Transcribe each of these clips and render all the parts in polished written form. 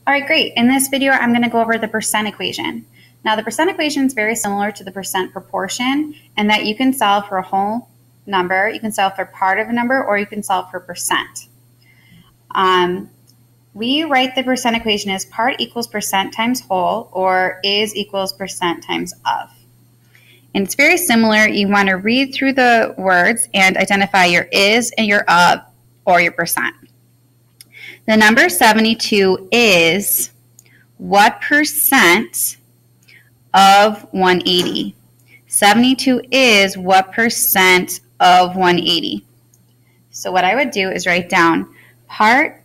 All right, great. In this video, I'm going to go over the percent equation. Now, the percent equation is very similar to the percent proportion in that you can solve for a whole number, you can solve for part of a number, or you can solve for percent. We write the percent equation as part equals percent times whole, or is equals percent times of. And it's very similar. You want to read through the words and identify your is and your of, or your percent. The number 72 is what percent of 180? 72 is what percent of 180? So what I would do is write down part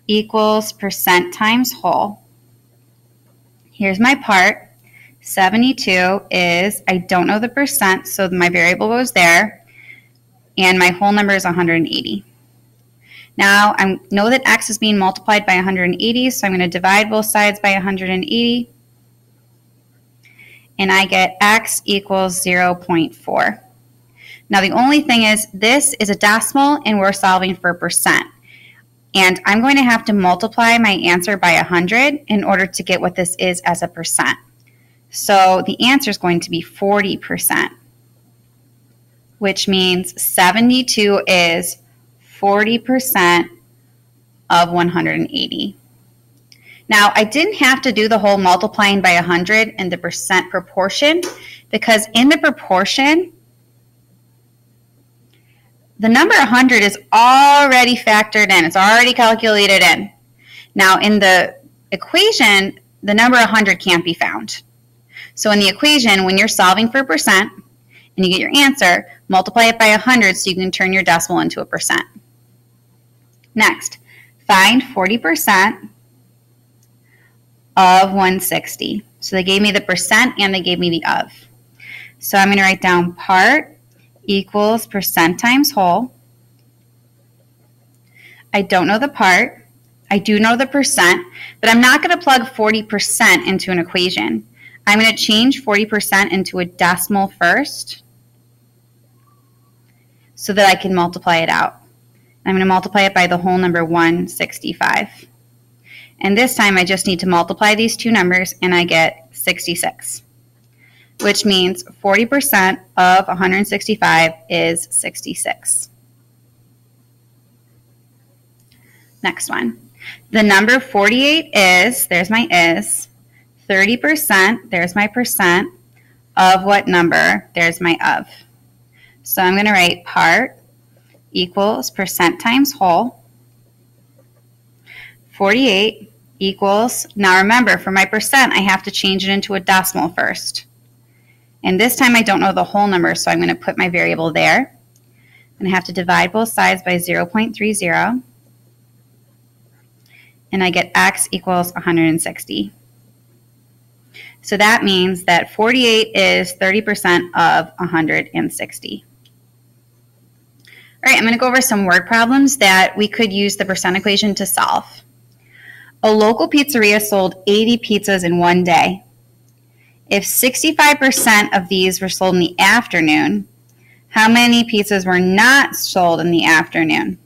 equals percent times whole. Here's my part. 72 is, I don't know the percent, so my variable goes there, and my whole number is 180. Now, I know that x is being multiplied by 180, so I'm going to divide both sides by 180, and I get x equals 0.4. Now, the only thing is, this is a decimal, and we're solving for percent. And I'm going to have to multiply my answer by 100 in order to get what this is as a percent. So the answer is going to be 40%, which means 72 is 40% of 180. Now, I didn't have to do the whole multiplying by 100 in the percent proportion because in the proportion, the number 100 is already factored in. It's already calculated in. Now, in the equation, the number 100 can't be found. So in the equation, when you're solving for percent and you get your answer, multiply it by 100 so you can turn your decimal into a percent. Next, find 40% of 160. So they gave me the percent and they gave me the of. So I'm going to write down part equals percent times whole. I don't know the part. I do know the percent, but I'm not going to plug 40% into an equation. I'm going to change 40% into a decimal first so that I can multiply it out. I'm going to multiply it by the whole number 165. And this time I just need to multiply these two numbers and I get 66, which means 40% of 165 is 66. Next one. The number 48 is, there's my is, 30%, there's my percent, of what number, there's my of. So I'm going to write part equals percent times whole. 48 equals, now remember, for my percent, I have to change it into a decimal first. And this time I don't know the whole number, so I'm going to put my variable there. And I have to divide both sides by 0.30. And I get x equals 160. So that means that 48 is 30% of 160. All right, I'm going to go over some word problems that we could use the percent equation to solve. A local pizzeria sold 80 pizzas in one day. If 65% of these were sold in the afternoon, how many pizzas were not sold in the afternoon?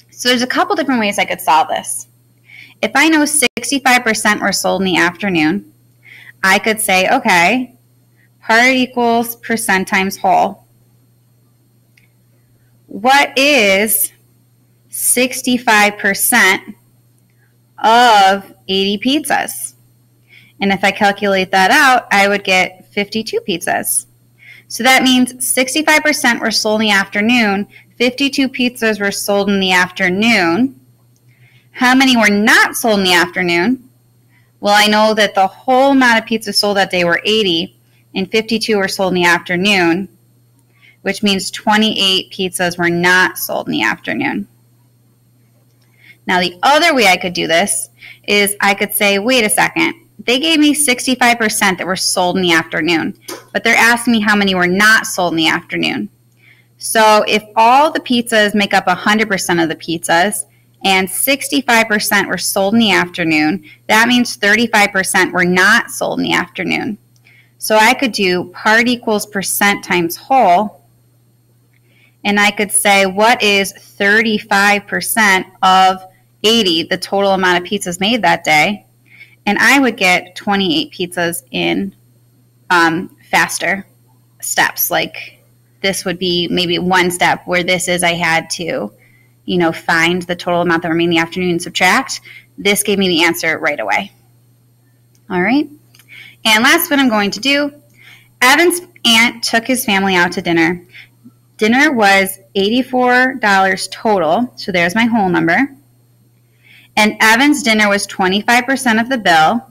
So there's a couple different ways I could solve this. If I know 65% were sold in the afternoon, I could say, okay, part equals percent times whole. What is 65% of 80 pizzas? And if I calculate that out, I would get 52 pizzas. So that means 65% were sold in the afternoon, 52 pizzas were sold in the afternoon. How many were not sold in the afternoon? Well, I know that the whole amount of pizzas sold that day were 80, and 52 were sold in the afternoon, which means 28 pizzas were not sold in the afternoon. Now, the other way I could do this is I could say, wait a second, they gave me 65% that were sold in the afternoon, but they're asking me how many were not sold in the afternoon. So if all the pizzas make up 100% of the pizzas, and 65% were sold in the afternoon, that means 35% were not sold in the afternoon. So I could do part equals percent times whole, and I could say what is 35% of 80, the total amount of pizzas made that day, and I would get 28 pizzas in faster steps. Like this would be maybe one step where this is I had to, find the total amount that remained in the afternoon and subtract. This gave me the answer right away. All right. And last, what I'm going to do, Evan's aunt took his family out to dinner. Dinner was $84 total, so there's my whole number. And Evan's dinner was 25% of the bill.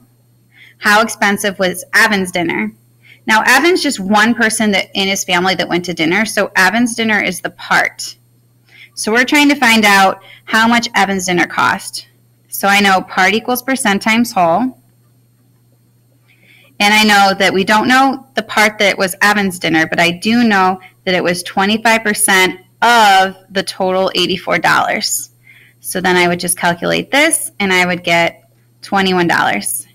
How expensive was Evan's dinner? Now, Evan's just one person in his family that went to dinner, so Evan's dinner is the part. So we're trying to find out how much Evan's dinner cost. So I know part equals percent times whole. And I know that we don't know the part that was Evan's dinner, but I do know that it was 25% of the total $84. So then I would just calculate this, and I would get $21,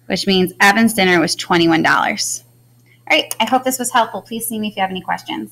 which means Evan's dinner was $21. All right, I hope this was helpful. Please see me if you have any questions.